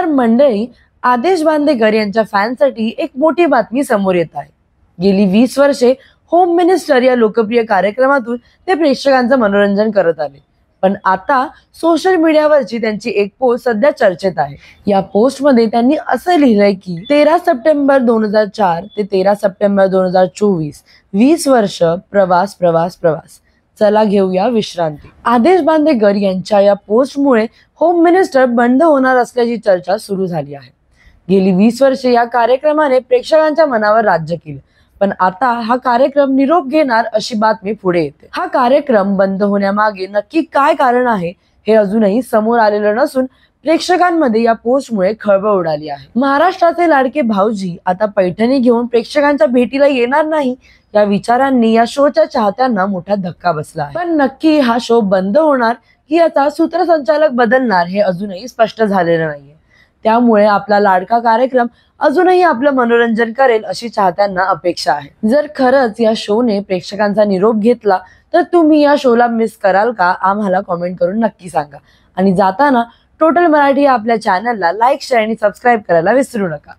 तर मंडळी, आदेश बांदेकर यांच्या फॅनसाठी एक मोठी बातमी समोर येत आहे। गेली 20 वर्षे होम मिनिस्टर या लोकप्रिय कार्यक्रमातून ते प्रेक्षकांचं मनोरंजन करत आले। पण आता सोशल मीडियावरची त्यांची एक पोस्ट सध्या चर्चेत आहे। या पोस्ट मध्ये त्यांनी असं लिहिलंय की 13 सप्टेंबर 2004 ते 13 सप्टेंबर 2024 20 वर्ष प्रवास प्रवास प्रवास, चला घेऊया विश्रांती। आदेश बांदेकर यांच्या या पोस्टमुळे होम मिनिस्टर बंद होणार असल्याची चर्चा सुरू झाली आहे। गेली 20 वर्षे या कार्यक्रमाने प्रेक्षकांच्या मनावर राज्य केले, पण आता हा कार्यक्रम निरोप घेणार अशी बातमी पुढे येते। हा कार्यक्रम बंद होण्यामागे नक्की काय कारण आहे हे अजूनही समोर आलेलं नसून प्रेक्षकांमध्ये या पोस्टमुळे खळबळ उडाली आहे। महाराष्ट्राचे लाडके भाऊजी आता पैठणी घेऊन प्रेक्षकांच्या भेटीला येणार नाही या विचारांनी या शोच्या चाहत्यांना मोठा धक्का बसला आहे। पण नक्की हा शो बंद होणार की याचा सूत्रसंचालक बदलणार हे अजूनही स्पष्ट झालेलं नाहीये। त्यामुळे आपला लाडका कार्यक्रम अजूनही आपलं मनोरंजन करेल अशी चाहत्यांना अपेक्षा आहे। जर खरंच या शोने प्रेक्षकांचा निरोप घेतला तर तुम्ही या शोला मिस कराल का? आम्हाला कमेंट करून नक्की सांगा। आणि जाताना टोटल मराठी आपल्या चॅनलला लाईक, शेअर आणि सबस्क्राईब करायला विसरू नका।